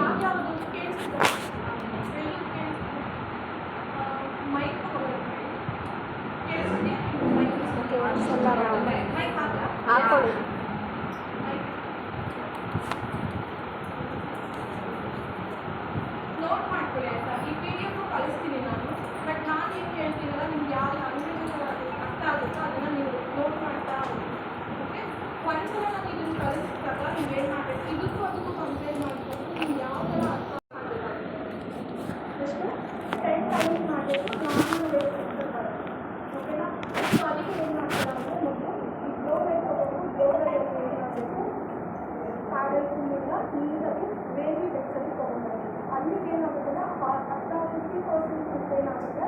ಯಾವ್ಯಾವುದು ಕೇಳಿಸ್ತಾ mic ಕೇಳಿಸ್ತೀಯ mic ಹಾಕೊಳ್ಳಿ. ನೋಟ್ ಮಾಡ್ಕೊಳ್ಳಿ ಆಯ್ತಾ. ಈ ಪಿ ಡಿ ಎಫ್ ಕಳಿಸ್ತೀನಿ ನಾನು. ಬಟ್ ನಾನು ಏನು ಹೇಳ್ತೀನಲ್ಲ, ನಿಮ್ಗೆ ಯಾವ ಲ್ಯಾಂಗ್ವೇಜ್ ಅರ್ಥ ಆಗುತ್ತೋ ಅದನ್ನು ನೀವು ನೋಟ್ ಮಾಡ್ತಾ ಹೋಗಿ. ಓಕೆ, ಒಂದ್ಸಲ ನಾನು ಇದನ್ನು ಕಳಿಸಿದಾಗ ನೀವು ಏನು ಮಾಡಬೇಕು, ಇದಕ್ಕೂ ಅದಕ್ಕೂ ಕಂಪೇರ್ ಮಾಡಿಕೊಂಡು ನೀವು ಯಾವ ಥರ ಅರ್ಥ ಮಾಡಬೇಕಾಗುತ್ತೆ. ಎಷ್ಟು 10 ಟೈಮ್ಸ್ ಮಾಡಬೇಕು, ನಾರ್ಮಲ್ ಓಕೆನಾ. ಸೊ ಅದಕ್ಕೆ ಏನು ಮಾಡ್ತೀರಾ ಅಂದರೆ, ಮೊದಲು ಈ ಗ್ಲೋರೈಡ್ ತಗೊಂಡು ಗ್ಲೋರೈಡ್ ಏನು ಮಾಡಬೇಕು, ಪ್ಯಾಡಲ್ಸಿಂದ ನೀರಲ್ಲಿ ಬೇರೆ ಬೆಚ್ಚಲ್ಲಿ ತೊಗೊಂಡ್ಬರ್ಬೇಕು. ಅಲ್ಲಿಗೆ ಏನಾಗುತ್ತಲ್ಲ, 50% ಏನಾಗುತ್ತೆ,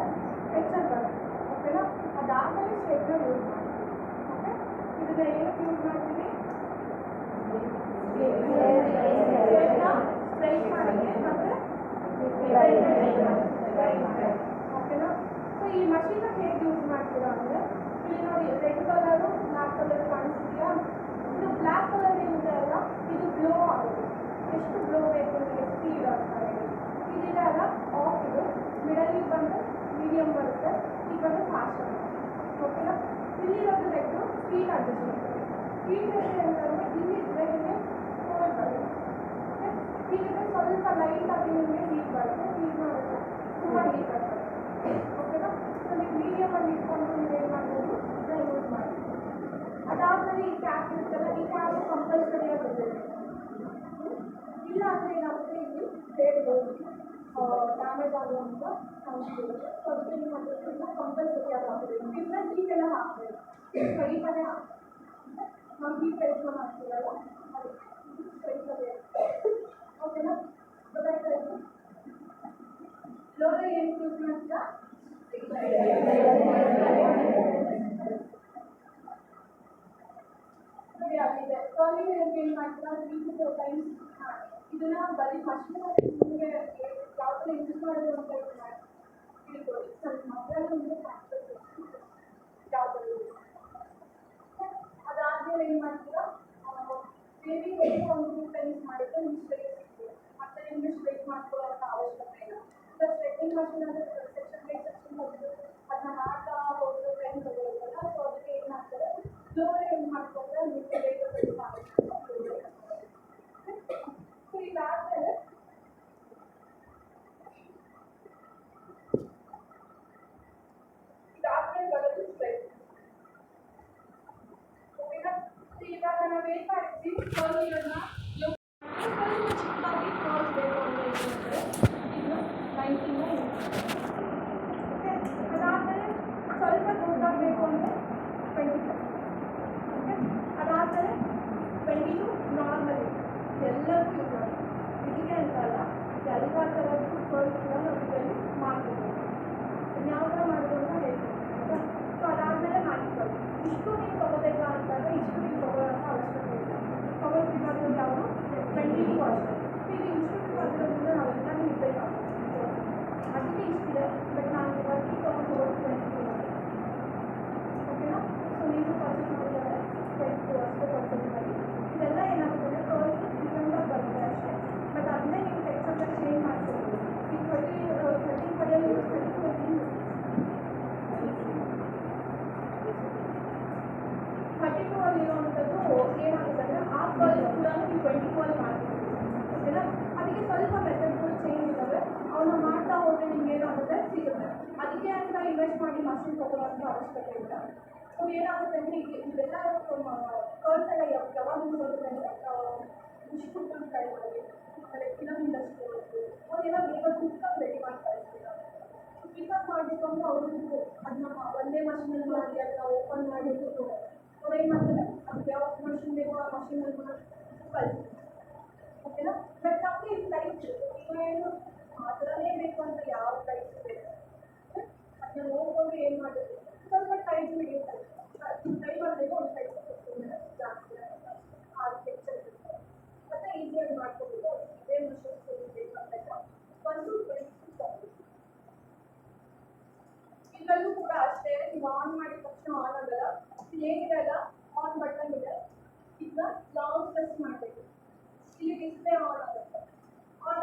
ಟೆಕ್ಸ್ಚರ್ ಬರುತ್ತೆ. ಓಕೆನಾ. ಅದಾದಮೇಲೆ ಸ್ಟ್ರೈಟ್ನರ್ ಯೂಸ್ ಮಾಡ್ತೀವಿ. ಓಕೆ, ಇದನ್ನ ಏನಕ್ಕೆ ಯೂಸ್ ಮಾಡ್ತೀವಿ, ಸ್ಟ್ರೈಟ್ ಮಾಡೋಕ್ಕೆ ಮತ್ತು ಓಕೆನಾ. ಸೊ ಈ ಮಷೀನ ಹೇಗೆ ಯೂಸ್ ಮಾಡ್ತೀರಾ ಅಂದರೆ, ಇಲ್ಲಿ ನೋಡಿ ರೆಡ್ ಕಲರು ಬ್ಲ್ಯಾಕ್ ಕಲರ್ ಕಾಣಿಸ್ತೀಯಾ. ಇದು ಬ್ಲ್ಯಾಕ್ ಕಲರ್ ಏನಿದೆ ಅಲ್ಲ, ಇದು ಗ್ಲೋ ಆಗುತ್ತೆ. ಎಷ್ಟು ಗ್ಲೋ ಬೇಕು ನಿಮಗೆ, ಸ್ಪೀಡ್ ಆಗ್ತಾರೆ. ಇದಿದೆ ಅಲ್ಲ ಆಫ್, ಇದು ಮಿಡಲಿಗೆ ಬಂದು ಮೀಡಿಯಮ್ ಬರುತ್ತೆ, ಈಗ ಬಂದು ಫಾಸ್ಟ್ ಆಗುತ್ತೆ. ಓಕೆನಾ. ಇಲ್ಲಿರೋದು ರೆಡ್ಡು ಸ್ಪೀಡ್ ಆಗುತ್ತೆ. ಸ್ಪೀಡ್ ಅಂತಂದರೆ ಇಲ್ಲಿ ನಿಮಗೆ ಕೋಲ್ಡ್ ಬರುತ್ತೆ. ಓಕೆ, ಹೀಗಿದೆ ಸ್ವಲ್ಪ ಲೈಟಾಗಿ ನಿಮಗೆ ಹೀಟ್ ಬರುತ್ತೆ. ಹೀಟ್ ಮಾಡುತ್ತೆ, ತುಂಬ ಹೀಟ್ ಆಗ್ತದೆ. ಓಕೆನಾ. ಸೊ ನೀವು ಮೀಡಿಯಮಲ್ಲಿ ಇಟ್ಕೊಂಡು ನೀವೇನು ಮಾಡ್ಬೋದು, ಇದನ್ನ ಯೂಸ್ ಮಾಡಿ. ಅದಾದಮೇಲೆ ಈ ಕ್ಯಾಪ್ ಇರುತ್ತಲ್ಲ, ಈ ಕ್ಯಾಪ್ ಕಂಪಲ್ಸರಿಯಾಗಿ ಬರುತ್ತೆ. ಇಲ್ಲ ಅಂದರೆ ಏನಾಗುತ್ತೆ, ಇಲ್ಲಿ ಬೇರೆ ಡ್ಯಾಮೇಜ್ ಆಗುವಂಥ ಚಾನ್ಸ್ ಇರುತ್ತೆ. ಸೊ ಅದಕ್ಕೆ ಏನು ಮಾಡಬೇಕು, ಇಲ್ಲ ಕಂಪಲ್ಸರಿಯಾಗಿ ಹಾಕಬೇಕು. ಇಲ್ಲ ಹೀಗೆಲ್ಲ ಹಾಕಬೇಕು, ಸ್ಟ್ರೈಟಲ್ಲೇ ಹಾಕಬೇಕು. ನಾವು ಹೀಗೆ ಟೈಪ್ಕೊಂಡು ಹಾಕ್ತೀವಲ್ಲ, ಅದು ಸ್ಟ್ರೈಟಲ್ಲೇ. ಓಕೆನಾ. ಗೊತ್ತಾಯ್ತಾ ಇದು ಲೋರ ಏನು ಯೂಸ್ ಮಾಡ್ತೀರಾ, ಆಗಿದೆ. ಕರ್ಲಿಂಗ್ ಏನು ಮಾಡ್ತೀರಾ, 3 to 4 ಟೈಮ್ಸ್ ಮಾಡಿ. ಇದನ್ನ ಬರೀ ಮಷೀನ್ ನಿಮಗೆ ಯಾವ ಥರ ಯೂಸ್ ಮಾಡೋದು ಅಂತ ತಿಳ್ಕೊಳ್ಳಿ. ಸ್ವಲ್ಪ ಮಕ್ಕಳಲ್ಲಿ ನಿಮಗೆ ಪ್ರಾಕ್ಟೀಸ್ ಯಾವ ಥರ ಯೂಸ್ ಅದಾದಮೇಲೆ ಏನು ಮಾಡ್ತೀರಾ, ಬೇಬಿ ಒಂದು 2 ಟೈಮ್ಸ್ ಮಾಡಿದ್ರೆ ನಿಮ್ಗೆ ಸ್ಟ್ರೈಟ್ ಸಿಗ್ತದೆ. ಮತ್ತು ನಿಮಗೆ ಸ್ಟ್ರೈಟ್ ಮಾಡ್ಕೊಳ್ಳೋಂಥ ಅವಶ್ಯಕತೆ ಇಲ್ಲ. ಈಗ ಸ್ಟ್ರೈಟಿಂಗ್ ಮಷೀನ್ ಅಂದರೆ ಸೆಕ್ಷನ್ ಬೈ ಸೆಕ್ಷನ್ ಹೋಗಿದ್ದು ಅದನ್ನ ಮಾಡ್ತಾ ಹೋಗೋದು ಟೈಮ್ ತಗೊಳ್ಳುತ್ತಲ್ಲ. ಸೊ ಅದಕ್ಕೆ ಏನು ಮಾಡ್ತಾರೆ, ಫ್ಲೋರ್ ಏನು ಮಾಡ್ಕೊಂಡ್ರೆ ನಿಮಗೆ ಬೇಗ ಕಡಿಮೆ ಆಗುತ್ತೆ. ಸೊ ಇದಾದಮೇಲೆ ಬರೋದು ಸ್ಟ್ರೈಟ್. ಓಕೆನಾ. ಇವಾಗ ನಾವು ಏನು ಮಾಡಿದ್ವಿ, ಕರ್ಲ್ ಇರೋದನ್ನ ಚಿಕ್ಕದಾಗಿ ಕರ್ಲ್ ಬೇಕು ಅಂತ ಹೇಳಿದ್ರೆ ಇದನ್ನು 19 ಓಕೆ. ಅದಾದಮೇಲೆ ಸ್ವಲ್ಪ ದೊಡ್ಡದಾಗಬೇಕು ಅಂದರೆ 25. ಓಕೆ. ಅದಾದಮೇಲೆ 22 ನಾರ್ಮಲ್ ಎಲ್ಲರಿಗೂ ಯೂಸ್ ಮಾಡಿ. ಇದಕ್ಕೆ ಅಂತಲ್ಲ, ಎಲ್ಲ ಥರದ್ದು ಕರ್ಲ್ಸ್ ಕೂಡ ನಾವು ಇದರಲ್ಲಿ ಮಾಡ್ಬೋದು. ಯಾವ ಥರ ಮಾಡೋದು ಅಂತ ಹೇಳ್ತೀನಿ. ಓಕೆ. ಸೊ ಅದಾದಮೇಲೆ ಮಾಡಿಕೊಳ್ಳಿ. ಇಷ್ಟು ನೀವು ತೊಗೋಬೇಕಾ ಅಂತಾಗ ಇಷ್ಟು ನೀವು ತೊಗೊಳ್ಳೋಂಥ ಅವಶ್ಯಕತೆ ಇಲ್ಲ. ತೊಗೊಳ್ಬೇಕಾದ್ರೂ ಯಾವುದು 22 ಅಷ್ಟೇ. ಈಗ ಇನ್ಸ್ಟಿಟ್ಯೂಟ್ ಆಗಿರೋದ್ರಿಂದ ನಾವೆಲ್ಲನೂ ಇರಬೇಕಾಗುತ್ತೆ. ಅದಕ್ಕೆ ಇಷ್ಟಿದೆ. ಬಟ್ ನಾನು ಇವಾಗ ತೊಗೊಂಡು 22 ಓಕೆನಾ. ಸೊ ನೀವು ಪರ್ಚೇಸ್ ಮಾಡಿದ್ದಾರೆ 22 ಅಷ್ಟೇ ಪರ್ಚೇಸ್ ಮಾಡಿ. ಇದೆಲ್ಲ ಏನಾಗುತ್ತೆ, ಕರ್ಲ್ಸ್ ಡಿಫ್ರೆಂಟಾಗಿ ಬರುತ್ತೆ ಅಷ್ಟೇ. ಬಟ್ ಅದನ್ನೇ ನೀವು ಟೆಕ್ಸ್ಚರ್ ಚೇಂಜ್ ಮಾಡ್ಕೊಬೋದು. ಈ 13 ಕಡೆಯಲ್ಲಿ 32 ಅಲ್ಲಿರುವಂಥದ್ದು ಏನಾಗುತ್ತೆ ಅಂದರೆ, ಆ ಕರ್ಲ್ ಕೂಡ ನೀವು 24 ಮಾಡ್ತೀವಿ. ಓಕೆನಾ. ಅದಕ್ಕೆ ಸ್ವಲ್ಪ ಮೆಥಡ್ಗಳು ಚೇಂಜ್ ಇದ್ದಾವೆ. ಅವನ್ನ ಮಾಡ್ತಾ ಹೋದರೆ ನಿಮ್ಗೆ ಏನಾಗುತ್ತೆ, ಸಿಗುತ್ತೆ. ಅದಕ್ಕೆ ಅಂತ ಇನ್ವೆಸ್ಟ್ ಮಾಡಿ ಮಷಿನ್ ತೊಗೊಳ್ಳೋಂಥ ಅವಶ್ಯಕತೆ ಇಲ್ಲ. ಸೊ ಏನಾಗುತ್ತೆ ಅಂದರೆ, ಇದೆಲ್ಲ ಕರ್ಲ್ಸ್ ಎಲ್ಲ ಯಾವಾಗ ಬರುತ್ತೆ ಅಂದರೆ, ಇನ್ಸ್ಟಿಟ್ಯೂಟ್ ಕೈಗಳಲ್ಲಿ ಆಮೇಲೆ ಫಿಲಮ್ ಇಂಡಸ್ಟ್ರಿ ಅವರೆಲ್ಲ ಬೇಗ ಕುಕ್ಕಲ್ಲಿ ರೆಡಿ ಮಾಡ್ತಾ ಇರ್ತೀರ. ಪಿಕಪ್ ಮಾಡಬೇಕು ಅಂದರೆ ಅವ್ರಿಗೂ ಅದನ್ನ ಒಂದೇ ಮಷಿನಲ್ಲಿ ಮಾಡಿ ಅದನ್ನ ಓಪನ್ ಮಾಡಿ ಅವ್ರು ಏನು ಮಾಡ್ತಾರೆ, ಅದಕ್ಕೆ ಯಾವ ಮಷಿನ್ ಬೇಕೋ ಆ ಮಷಿನಲ್ಲಿ ಕಲಿಸ್ತಾರೆ. ಓಕೆನಾ. ಬಟ್ ನಮಗೆ ಇದು ಟೈಪ್ಸ್ ಇರುತ್ತೆ. ಈಗ ಏನು ಆ ಥರನೇ ಬೇಕು ಅಂತ ಯಾವ ಟೈಪ್ಸ್ ಬೇಕು ಅದನ್ನ ನೋಡ್ಕೊಂಡು ಏನು ಮಾಡಬೇಕು, ಸ್ವಲ್ಪ ಟೈಮ್ ಹಿಡಿಯುತ್ತೆ. ಟೈಮ್ ಆಗಬೇಕು, ಒಂದು ಟೈಪ್ ಜಾಸ್ತಿ ಆ ಟೆಕ್ಸ್ಚರ್ ಇರುತ್ತೆ. ಮತ್ತು ಈಸಿಯಾಗಿ ಮಾಡ್ಕೋಬೇಕು. ಇದೇ ಮಷಿನ್ ಬೇಕು ಅಂತ ಇದರಲ್ಲೂ ಕೂಡ ಅಷ್ಟೇ. ನೀವು ಆನ್ ಮಾಡಿದ ತಕ್ಷಣ ಆನ್ ಆಗಲ್ಲ. ಹೇಗಿದೆ ಅಲ್ಲ, ಆನ್ ಬಟನ್ ಇದೆ, ಇದನ್ನ ಲಾಂಗ್ ಪ್ರೆಸ್ ಮಾಡಬೇಕು. ಇಲ್ಲಿ ಡಿಸ್ಪ್ಲೇ ಆನ್ ಆಗುತ್ತೆ. ಆನ್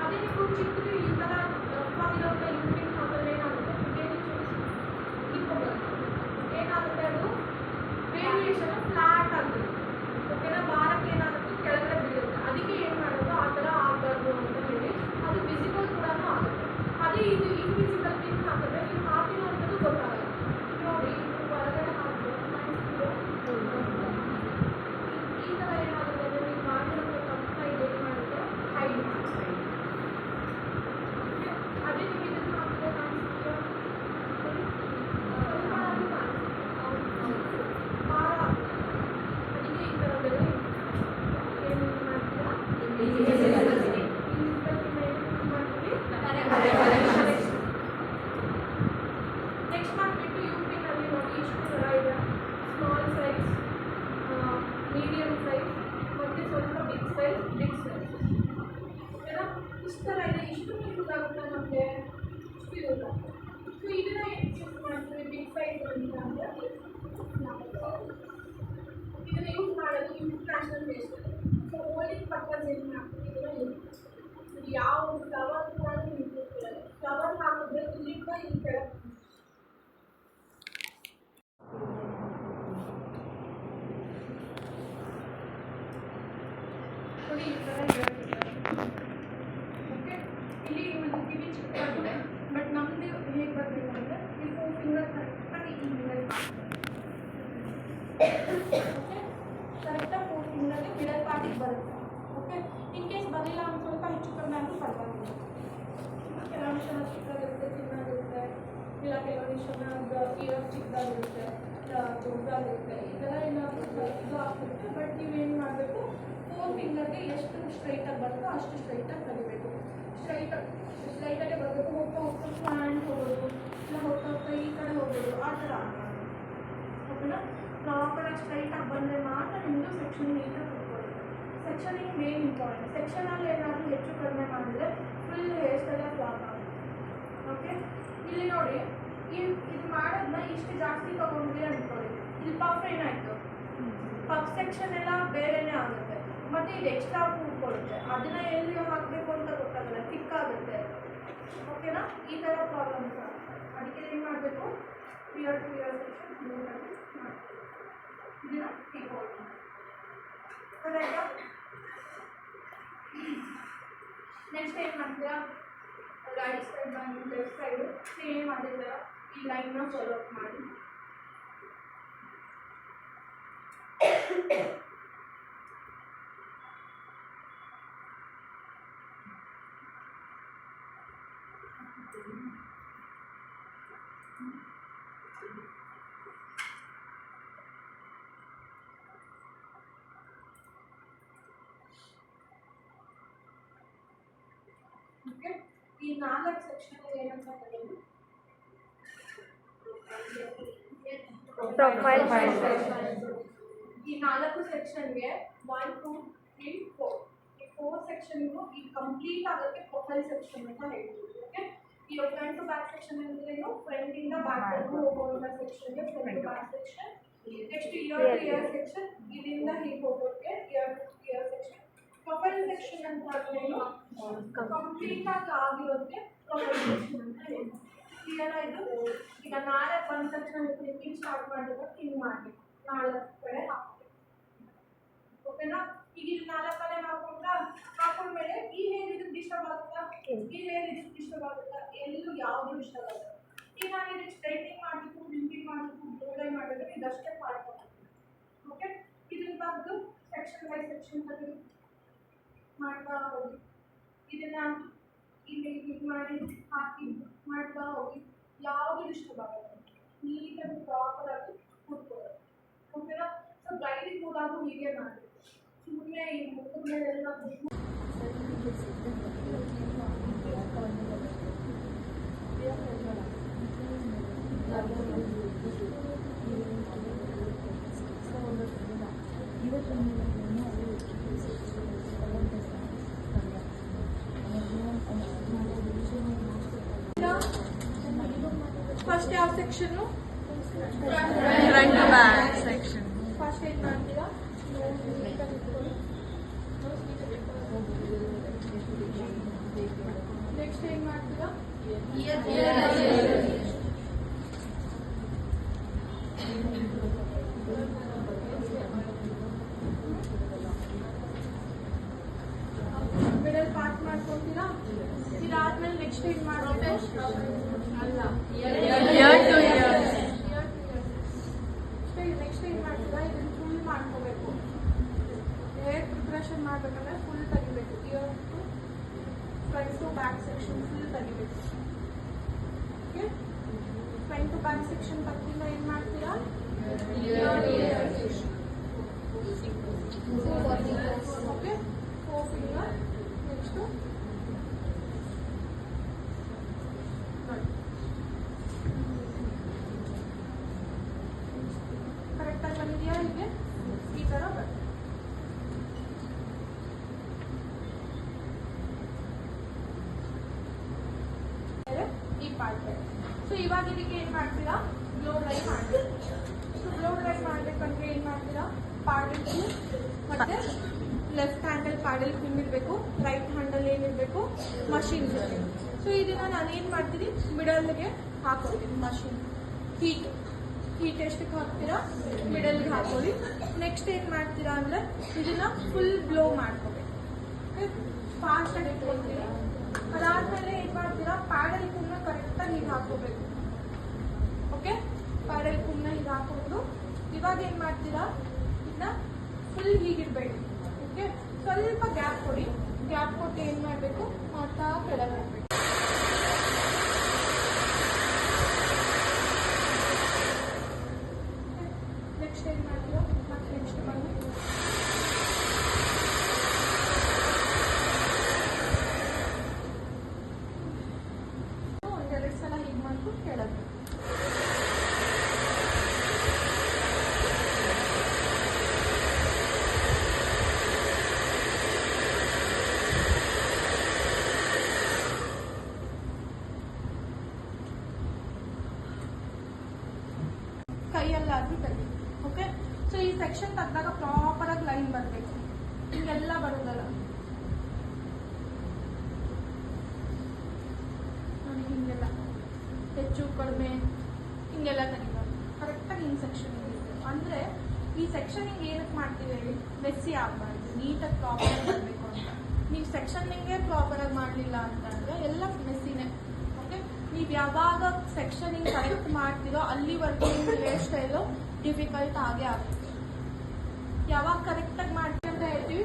ಅದೇ ನೀವು ಚಿಕ್ಕದು ಈ ಥರ ದಪ್ಪವಾಗಿರೋಂಥ ಯೂನಿಟ್ ಹಾಕಿದ್ರೆ ಏನಾಗುತ್ತೆ ಬೇರೆ ಏನಾಗುತ್ತೆ ಅದು ವೇರಿಯೇಷನ್ ಫ್ಲಾಟ್ ಆಗುತ್ತೆ. ಓಕೆನಾ? ಭಾರಕ್ಕೆ ಏನಾಗುತ್ತೆ ಕೆಳಗಡೆ ಬೀಳುತ್ತೆ. ಅದಕ್ಕೆ ಏನು ಮಾಡೋದು ಆ ಥರ ಆಗಬಾರ್ದು ಅಂತ ಹೇಳಿ ಅದು ವಿಸಿಬಲ್ ಕೂಡ ಆಗುತ್ತೆ. ಅದೇ ಇದು ಇನ್ವಿಸಿಬಲ್ ಪಿನ್ ಹಾಕಿದ್ರೆ ನೀವು ಹಾಕಿರೋಂಥದ್ದು ಗೊತ್ತಾಗಲ್ಲ. ನೋಡಿ ಹೊರಗಡೆ ಹಾಕಿದ್ರೆ ಈ ಥರ ಏನಾಗುತ್ತೆ ಅಂದರೆ ನೀವು ಮಾಡಿರೋಂಥ ತಪ್ಪ ಇದು ಏನು ಮಾಡುತ್ತೆ ಹೈಡ್ ಮಾಡುತ್ತೆ. ಅದೇ ನೀವು ಇದನ್ನು ಹಾಕಿದ್ರೆ ಕಾಣಿಸ್ತೀರಾ ಸ್ವಲ್ಪ ಆದರೂ ಕಾಣಿಸುತ್ತೆ ಭಾರ ಆಗುತ್ತೆ. ಅದಕ್ಕೆ ಈ ಥರದ್ದೆಲ್ಲ ಏನು ಯೂಸ್ ಮಾಡ್ತೀರಾ ನೆಕ್ಸ್ಟ್ ಮಾಡಿಬಿಟ್ಟು ಯೂಪಿನಲ್ಲಿ ನೋಡಿ ಇಷ್ಟು ಥರ ಇದೆ. ಸ್ಮಾಲ್ ಸೈಜ್, ಮೀಡಿಯಮ್ ಸೈಜ್ ಮತ್ತು ಸ್ವಲ್ಪ ಬಿಗ್ ಸೈಜ್ ಓಕೆನಾ? ಇಷ್ಟು ಥರ ಇದೆ. ಇಷ್ಟು ಯೂಸ್ ಆಗುತ್ತೆ ನಮಗೆ, ಇಷ್ಟು ಯೂಸ್ ಆಗುತ್ತೆ. ಸೊ ಇದನ್ನು ಯೂಸ್ ಮಾಡ್ತೀವಿ ಬಿಗ್ ಸೈಜ್ ಅಂತ ಅಂದರೆ ಇದನ್ನು ಯೂಸ್ ಮಾಡೋದು ಇಂಟರ್ನ್ಯಾಷನಲ್ ಬೇಸ್. ಸೊ ಹೋಲಿಂಗ್ ಪರ್ಪಸ್ ಏನು ಮಾಡ್ತೀವಿ ಇದನ್ನು ಯೂಸ್ ಯಾವ ಫ್ಲವರ್ ಕೂಡ ನಿಂತಿರ್ತೀರಲ್ಲ ಫ್ಲವರ್ ಹಾಕಿದ್ರೆ ಇಲ್ಲಿ ಕೂಡ ಇಲ್ಲಿ ಕೆಳಗೆ ನೋಡಿ ಈ ಥರ ಓಕೆ. ಇಲ್ಲಿ ಒಂದು ಕಿವಿ ಚಿಕ್ಕದು ಬಟ್ ನಮ್ಮದು ಹೇಗೆ ಬರಬೇಕಂದ್ರೆ ಈ 4 ಫಿಂಗರ್ ಕರೆಕ್ಟಾಗಿ ಈ ಮಿಡಲ್ ಓಕೆ ಕರೆಕ್ಟಾಗಿ 4 ಫಿಂಗರ್ಗೆ ಮಿಡಲ್ ಪಾರ್ಟಿಗೆ ಬರುತ್ತೆ. ಓಕೆ ಇನ್ ಕೇಸ್ ಬರಲಿಲ್ಲ ಒಂದು ಸ್ವಲ್ಪ ಹೆಚ್ಚು ಕಮ್ಮಿ ಆದರೂ ಪರವಾಗಿಲ್ಲ. ಕೆಲವು ವಿಷಯ ಚಿಕ್ಕದಾಗಿರುತ್ತೆ ಚಿನ್ನದಿರುತ್ತೆ, ಇಲ್ಲ ಕೆಲವು ವಿಷಯನ ಇಯರ್ ಚಿಕ್ಕದಾಗಿರುತ್ತೆ ದೊಡ್ಡದಾಗಿರುತ್ತೆ. ಈ ಥರ ಏನಾದರೂ ಇದು ಆಗ್ತಿರುತ್ತೆ. ಬಟ್ ನೀವೇನು ಮಾಡಬೇಕು 4 ಫಿಂಗರ್ಗೆ ಎಷ್ಟು ಸ್ಟ್ರೈಟಾಗಿ ಬರುತ್ತೋ ಅಷ್ಟು ಸ್ಟ್ರೈಟಾಗಿ ಕಲಿಬೇಕು. ಸ್ಟ್ರೈಟಾಗೆ ಬರಬೇಕು. ಹೋಗ್ತಾ ಹೋಗ್ತಾ ಪ್ಲ್ಯಾಂಟ್ ಹೋಗೋದು ಇಲ್ಲ ಹೋಗ್ತಾ ಹೋಗ್ತಾ ಈ ಕಡೆ ಹೋಗೋದು ಆ ಥರ ಆಗಬಾರ್ದು. ಓಕೆನಾ? ಪ್ರಾಪರಾಗಿ ಸ್ಟ್ರೈಟಾಗಿ ಬಂದರೆ ಮಾತ್ರ ನಿಮ್ಮದು ಸೆಕ್ಷನ್ ನೀಟಾಗಿ ಕೊಟ್ಕೊಳ್ಳುತ್ತೆ. Sectioning main important. ಸೆಕ್ಷನಲ್ಲಿ ಏನಾದರೂ ಹೆಚ್ಚು ಕಡಿಮೆ ಮಾಡಿದ್ರೆ ಫುಲ್ ಹೇರ್ ಸ್ಟೈಲೇ ಫ್ಲಾಪ್ ಆಗುತ್ತೆ. ಓಕೆ ಇಲ್ಲಿ ನೋಡಿ ಇದು ಮಾಡೋದನ್ನ ಇಷ್ಟು ಜಾಸ್ತಿ ತೊಗೊಂಡ್ರಿ ಅಂದ್ಕೊಳ್ಳಿ. ಇಲ್ಲಿ ಪಫ್ ಏನಾಯಿತು ಪಫ್ ಸೆಕ್ಷನ್ ಎಲ್ಲ ಬೇರೆನೇ ಆಗುತ್ತೆ. ಮತ್ತು ಇದು ಎಕ್ಸ್ಟ್ರಾ ಕೂತ್ಕೊಳ್ಳುತ್ತೆ. ಅದನ್ನು ಎಲ್ಲಿ ಹಾಕಬೇಕು ಅಂತ ಗೊತ್ತಾಗಲ್ಲ, ತಿಕ್ಕಾಗುತ್ತೆ. ಓಕೆನಾ? ಈ ಥರ ಪ್ರಾಬ್ಲಮ್ಸ್ ಆಗುತ್ತೆ. ಅದಕ್ಕೆ ಏನು ಮಾಡಬೇಕು ಇಯರ್ ಟು ಇಯರ್ ಸೆಕ್ಷನ್ ನೀಟಾಗಿ ಮಾಡ್ತೀವಿ. ಇದನ್ನು ತಿಕ್ಕೊಳ್ಳಿ. ಅದಾಯ್ತಾ? ನೆಕ್ಸ್ಟ್ ಏನು ಮಾಡ್ತೀರಾ ರೈಟ್ ಸೈಡ್ ಬಂದು ಲೆಫ್ಟ್ ಸೈಡು ಸೇಮ್ ಅದೇ ಥರ ಈ ಲೈನ್ನ ಫಾಲೋ ಅಪ್ ಮಾಡಿ ಓಕೆ. ಈ 4 ಸೆಕ್ಷನ್ ಏನಂತ ಕರೆಯೋದು ಪ್ರೊಫೈಲ್. ಈ 4 ಸೆಕ್ಷನ್ಗೆ 1 2 3 4 ಈ 4 ಸೆಕ್ಷನ್ಗೂ ಈ ಕಂಪ್ಲೀಟ್ ಆಗೋಕ್ಕೆ ಪ್ರೊಫೈಲ್ ಸೆಕ್ಷನ್ ಅಂತ ಹೇಳ್ತೀವಿ. ಓಕೆ ಈ ಫ್ರಂಟ್ ಟು ಬ್ಯಾಕ್ ಸೆಕ್ಷನ್ ಅಂದ್ರೇನು ಫ್ರಂಟಿಂದ ಬ್ಯಾಕ್ವರ್ಗೂ ಹೋಗುವಂಥ ಸೆಕ್ಷನ್ಗೆ front to back section. Next ear to ear section ಇದರಿಂದ ಹೀಗೆ ಹೋಗೋಕ್ಕೆ ear to ear section. Profile section ಅಂತ ಅಂದ್ರೇನು ಕಂಪ್ಲೀಟ್ ಆಗಿ ಆಗಿರೋಕ್ಕೆ ಪ್ರೊಫೈಲ್ ಸೆಕ್ಷನ್ ಅಂತ ಹೇಳ್ತೀವಿ. ಕ್ಲಿಯರ್ ಆಯಿತು? ಈಗ ನಾಳೆ ಬಂದ ತಕ್ಷಣ ಕ್ಲಿಪ್ಪಿಂಗ್ ಸ್ಟಾರ್ಟ್ ಮಾಡಿದ್ರೆ ಹಿಂಗೆ ಮಾಡಬೇಕು. 4 ಕಡೆ ಹಾಕಬೇಕು. ಓಕೆನಾ? ಈಗ ಇಲ್ಲಿ 4 ಕಡೆ ಹಾಕೊಂಡ್ಮೇಲೆ ಈ ಹೇರ್ ಇದಕ್ಕೆ ಡಿಸ್ಟರ್ಬ್ ಆಗುತ್ತಾ, ಈ ಹೇರ್ ಇದಕ್ಕೆ ಡಿಸ್ಟರ್ಬ್ ಆಗುತ್ತಾ, ಎಲ್ಲೂ ಯಾವುದು ಡಿಸ್ಟರ್ಬ್ ಆಗುತ್ತೆ. ಈಗ ನಾನು ಇದಕ್ಕೆ ಸ್ಟ್ರೈಟಿಂಗ್ ಮಾಡಬೇಕು, ಲಿಂಪಿಂಗ್ ಮಾಡಬೇಕು, ಬೋಲ್ಡೈ ಮಾಡಿದ್ರೆ ಇದಷ್ಟೇ ಮಾಡ್ಕೊಬೇಕು. ಓಕೆ ಇದನ್ನ ಬಂದು ಸೆಕ್ಷನ್ ಬೈ ಸೆಕ್ಷನ್ ತೆಗೆದು ಮಾಡ್ತಾ ಹೋಗಿ ಇದನ್ನ ಇಲ್ಲಿ ಇದು ಮಾಡಿ ಹಾಕಿ ಮಾಡ್ತಾ ಹೋಗಿ ಯಾವುದು ಡಿಸ್ಟರ್ಬ್ ಆಗುತ್ತೆ. ನೀಟಾಗಿ ಪ್ರಾಪರಾಗಿ ಕೂತ್ಕೊಳ್ಳೋದು. ಓಕೆನಾ? ಸೊ ಬ್ರೈಡಿಂಗ್ ಕೂಡ ಹೀಗೆ ಮಾಡಬೇಕು. ಸುಮ್ಮನೆ ಈ ಮುಖದ ಮೇಲೆಲ್ಲ ಫಸ್ಟ್ ಯಾವ section front to back section. First ಏನು ಮಾಡ್ತೀರಾ ನೆಕ್ಸ್ಟ್ ಏನ್ ಮಾಡಬೇಕು ಅಲ್ಲ Year to year. ನೆಕ್ಸ್ಟ್ ಏನ್ ಮಾಡ್ತೀರಾ ಇದನ್ನ ಫುಲ್ ಮಾಡ್ಕೋಬೇಕು. ಹೇರ್ ಪ್ರಿಪ್ರೇಷನ್ ಮಾಡ್ಬೇಕಂದ್ರೆ ಫುಲ್ ತೆಗಿಬೇಕು. Ear to front to back section full ತೆಗಿಬೇಕು. Okay, front to back section ತೆಗ್ದಿಂದ ಏನ್ ಮಾಡ್ತೀರಾ ಓಕೆ 4 ಫಿಂಗರ್. ನೆಕ್ಸ್ಟ್ ಕರೆಕ್ಟಾಗಿ ಬಂದಿದೆಯಾ? ಹೀಗೆ ಈ ತರ ಬರುತ್ತೆ. ಈ ಪಾರ್ಟ್. ಸೊ ಇವಾಗ ಇದಕ್ಕೆ ಏನ್ ಮಾಡ್ತೀರಾ ಬ್ಲೋ ಡ್ರೈ ಮಾಡ್ತೀರಾ. ಸೊ ಬ್ಲೋ ಡ್ರೈ ಮಾಡ್ಬೇಕಂದ್ರೆ ಏನ್ ಮಾಡ್ತೀರಾ ಪಾಡಲ್ ಮತ್ತೆ ಲೆಫ್ಟ್ ಹ್ಯಾಂಡಲ್ ಪಾಡಲ್ ಪಿನ್ ಇರಬೇಕು, ರೈಟ್ ಹ್ಯಾಂಡಲ್ ಏನಿರಬೇಕು ಮಷಿನ್ ಇರಬೇಕು. ಸೊ ಇದನ್ನ ನಾನು ಏನ್ ಮಾಡ್ತೀನಿ ಮಿಡಲ್ಗೆ ಹಾಕೋತೀನಿ. ಮಷಿನ್ ಹೀಟ್ ಎಷ್ಟಕ್ಕೆ ಹಾಕ್ತೀರಾ ಮಿಡಲ್ಗೆ ಹಾಕೊಳ್ಳಿ. ನೆಕ್ಸ್ಟ್ ಏನ್ ಮಾಡ್ತೀರಾ ಅಂದ್ರೆ ಇದನ್ನ ಫುಲ್ ಬ್ಲೋ ಮಾಡ್ಕೋಬೇಕು. ಫಾಸ್ಟ್ ಆಗಿ ಇಟ್ಕೊಳ್ತೀರಾ. ಅದಾದ್ಮೇಲೆ ಏನ್ ಮಾಡ್ತೀರಾ ಪ್ಯಾಡಲ್ ಕುಮ್ನ ಕರೆಕ್ಟಾಗಿ ಹೀಗೆ ಹಾಕೋಬೇಕು. ಓಕೆ, ಪ್ಯಾಡಲ್ ಕುಮ್ನ ಹೀಗೆ ಹಾಕೊಂಡು ಇವಾಗ ಏನ್ ಮಾಡ್ತೀರಾ ಇದನ್ನ ಫುಲ್ ಹೀಗಿಡ್ಬೇಡಿ. ಓಕೆ, ಸ್ವಲ್ಪ ಗ್ಯಾಪ್ ಕೊಡಿ. ಗ್ಯಾಪ್ ಕೊಟ್ಟು ಏನ್ ಮಾಡ್ಬೇಕು ಮಾಡ್ತಾ ಕೆಳಗೆ ಹೋಗ್ಬೇಕು. ನೆಕ್ಸ್ಟ್ ಏನ್ ಮಾಡ್ತೀರಾ ಮತ್ತೆ ನೆಕ್ಸ್ಟ್ ಬಂದು ಒಂದೆರಡು ಸಲ ಹೀಗೆ ಮಾಡ್ಕೊಂಡು ಕೆಳಗೆ. ಕೈಯಲ್ಲಾಗಿ ತೆಗಿ. ಓಕೆ, ಸೊ ಈ ಸೆಕ್ಷನ್ ತೆಗ್ದಾಗ ಪ್ರಾಪರ್ ಆಗಿ ಲೈನ್ ಬರಬೇಕು. ಹಿಂಗೆಲ್ಲ ಬರೋದಲ್ಲ. ನೋಡಿ ಹಿಂಗೆಲ್ಲ ಹೆಚ್ಚು ಕಡಿಮೆ ಹಿಂಗೆಲ್ಲ ತೆಗಿಬಾರ್ದು. ಕರೆಕ್ಟಾಗಿ ಈ ಸೆಕ್ಷನ್ ಅಂದ್ರೆ ಈ ಸೆಕ್ಷನ್ ಹಿಂಗೆ ಏನಕ್ಕೆ ಮಾಡ್ತೀವಿ ಹೇಳಿ ಮೆಸ್ಸಿ ಆಗಬಾರ್ದು, ನೀಟಾಗಿ ಪ್ರಾಪರ್ ಆಗಿ ಬರಬೇಕು ಅಂತ. ನೀವು ಸೆಕ್ಷನ್ ಹಿಂಗೆ ಪ್ರಾಪರ್ ಆಗಿ ಮಾಡಲಿಲ್ಲ ಅಂತಂದ್ರೆ ಎಲ್ಲ ಮೆಸ್ಸಿನೇ. ಓಕೆ, ನೀವು ಯಾವಾಗ ಸೆಕ್ಷನಿಂಗ್ ಕರೆಕ್ಟ್ ಮಾಡ್ತೀರೋ ಅಲ್ಲಿವರೆಗೂ ನಿಮ್ಮ ಹೇರ್ ಸ್ಟೈಲು ಡಿಫಿಕಲ್ಟ್ ಆಗೇ ಆಗುತ್ತೆ. ಯಾವಾಗ ಕರೆಕ್ಟಾಗಿ ಮಾಡ್ತೀವಿ ಅಂತ ಹೇಳ್ತೀವಿ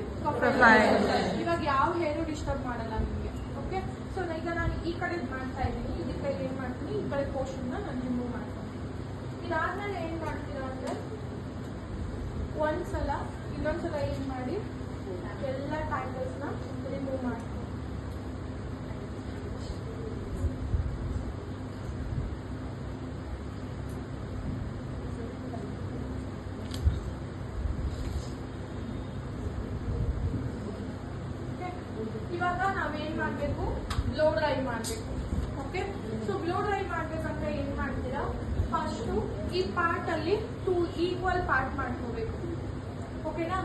ಇವಾಗ ಯಾವ ಹೇರು ಡಿಸ್ಟರ್ಬ್ ಮಾಡಲ್ಲ ನಿಮಗೆ. ಓಕೆ, ಸೊ ಈಗ ನಾನು ಈ ಕಡೆ ಮಾಡ್ತಾ ಇದ್ದೀನಿ. ಇದಕ್ಕೆ ಏನು ಮಾಡ್ತೀನಿ ಈ ಕಡೆ ಪೋರ್ಷನ್ನ ನಾನು ರಿಮೂವ್ ಮಾಡ್ತೀನಿ. ಇದಾದ್ಮೇಲೆ ಏನು ಮಾಡ್ತೀರಾ ಅಂದರೆ ಒಂದ್ಸಲ ಇನ್ನೊಂದ್ಸಲ ಏನು ಮಾಡಿ ಎಲ್ಲ ಟ್ಯಾಂಗಲ್ಸ್ನ ರಿಮೂವ್ ಮಾಡ್ತೀನಿ. ಇವಾಗ ನಾವೇನ್ ಮಾಡ್ಬೇಕು ಬ್ಲೋ ಡ್ರೈ ಮಾಡ್ಬೇಕು. ಓಕೆ, ಸೊ ಬ್ಲೋ ಡ್ರೈ ಮಾಡ್ಬೇಕಂದ್ರೆ ಏನ್ ಮಾಡ್ತೀರಾ ಫಸ್ಟು ಈ ಪಾರ್ಟ್ ಅಲ್ಲಿ 2 ಈಕ್ವಲ್ ಪಾರ್ಟ್ ಮಾಡ್ಕೋಬೇಕು. ಓಕೆನಾ,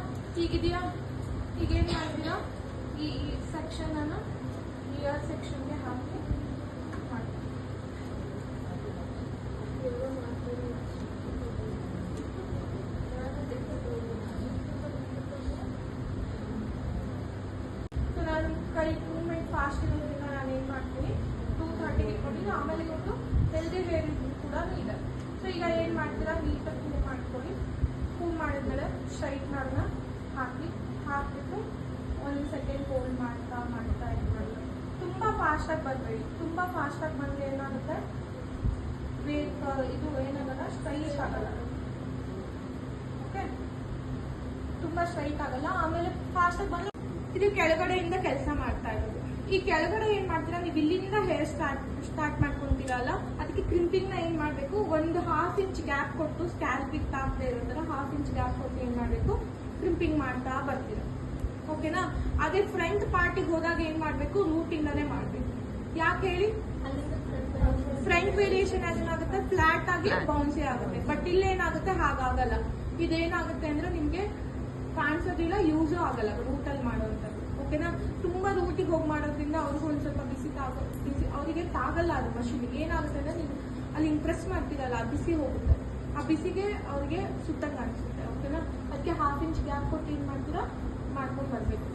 ಈಗಿದೆಯಾ? ಈಗ ಏನ್ ಮಾಡ್ತೀರಾ ಈ ಸೆಕ್ಷನ್ ಅನ್ನ ಇಯರ್ ಸೆಕ್ಷನ್ಗೆ ಹಾಕಿ ಮಾಡ್ತೀವಿ. ಸೊ ನಾನು ಕೈ ಮೂವ್ಮೆಂಟ್ ಫಾಸ್ಟ್ ಇರೋದ್ರಿಂದ ನಾನು ಏನು ಮಾಡ್ತೀನಿ 230 ಇಟ್ಕೊಂಡಿದ್ದು. ಆಮೇಲೆ ಇವತ್ತು ಹೆಲ್ದಿ ಹೇರ್ ಕೂಡ ಇದೆ. ಸೊ ಈಗ ಏನು ಮಾಡ್ತೀರಾ ನೀಟಾಗಿ ಕೂಲ್ ಮಾಡ್ಕೊಳ್ಳಿ. ಕೂಲ್ ಮಾಡಿದ್ಮೇಲೆ ಸ್ಟ್ರೈಟ್ನರ್ನ ಹಾಕಿಬಿಟ್ಟು 1 ಸೆಕೆಂಡ್ ಹೋಲ್ಡ್ ಮಾಡ್ತಾ ಏನು ಮಾಡಿ ತುಂಬ ಫಾಸ್ಟಾಗಿ ಬರಬೇಡಿ. ತುಂಬ ಫಾಸ್ಟಾಗಿ ಬಂದರೆ ಏನಾಗುತ್ತೆ ಇದು ಏನಾಗಲ್ಲ ಸ್ಟ್ರೈಟ್ ಆಗಲ್ಲ. ಓಕೆ, ತುಂಬ ಸ್ಟ್ರೈಟ್ ಆಗಲ್ಲ. ಆಮೇಲೆ ಫಾಸ್ಟಾಗಿ ಬಂದು ಇದು ಕೆಳಗಡೆಯಿಂದ ಕೆಲಸ ಮಾಡ್ತಾ ಇರೋದು. ಈ ಕೆಳಗಡೆ ಏನ್ ಮಾಡ್ತೀರಾ ನೀವು ಇಲ್ಲಿಂದ ಹೇರ್ ಸ್ಟಾರ್ಟ್ ಮಾಡ್ಕೊಂತೀರಲ್ಲ, ಅದಕ್ಕೆ ಕ್ರಿಂಪಿಂಗ್ ನ ಏನ್ ಮಾಡ್ಬೇಕು 1/2 ಇಂಚ್ ಗ್ಯಾಪ್ ಕೊಟ್ಟು ಸ್ಕ್ಯಾಲ್ಪಿಗೆ ತಾಗ್ತಾ ಇರೋ ತರ 1/2 ಇಂಚ್ ಗ್ಯಾಪ್ ಕೊಟ್ಟು ಏನ್ ಮಾಡ್ಬೇಕು ಕ್ರಿಂಪಿಂಗ್ ಮಾಡ್ತಾ ಬರ್ತೀರಾ. ಓಕೆನಾ, ಅದೇ ಫ್ರಂಟ್ ಪಾರ್ಟಿಗೆ ಹೋದಾಗ ಏನ್ ಮಾಡ್ಬೇಕು ರೂಟ್ ಇಂದಾನೆ ಮಾಡ್ಬೇಕು. ಯಾಕೆ ಹೇಳಿ ಫ್ರಂಟ್ ವೇರಿಯೇಷನ್ ಏನಾಗುತ್ತೆ ಫ್ಲಾಟ್ ಆಗಿ ಬೌನ್ಸಿ ಆಗುತ್ತೆ. ಬಟ್ ಇಲ್ಲೇನಾಗುತ್ತೆ ಹಾಗಾಗಲ್ಲ. ಇದೇನಾಗುತ್ತೆ ಅಂದ್ರೆ ನಿಮ್ಗೆ ಕಾಣಿಸೋದಿಲ್ಲ, ಯೂಸು ಆಗಲ್ಲ ರೂಟಲ್ಲಿ ಮಾಡೋವಂಥದ್ದು. ಓಕೆನಾ, ತುಂಬಾ ರೂಟಿಗೆ ಹೋಗಿ ಮಾಡೋದ್ರಿಂದ ಅವ್ರಿಗೂ ಒಂದು ಸ್ವಲ್ಪ ಬಿಸಿ ಅವರಿಗೆ ತಾಗಲ್ಲ. ಅದು ಮಷೀನಿಗೆ ಏನಾಗುತ್ತೆ ಅಂದ್ರೆ ನೀವು ಅಲ್ಲಿ ಇಂಪ್ರೆಸ್ ಮಾಡ್ತೀರಲ್ಲ ಆ ಬಿಸಿ ಹೋಗುತ್ತೆ. ಆ ಬಿಸಿಗೆ ಅವ್ರಿಗೆ ಸುತ್ತಂಗೆ ಅನಿಸುತ್ತೆ. ಓಕೆನಾ, ಅದಕ್ಕೆ 1/2 ಇಂಚ್ ಗ್ಯಾಪ್ ಕೊಟ್ಟು ಏನು ಮಾಡ್ತೀರಾ ಮಾಡ್ಕೊಂಡು ಬರಬೇಕು.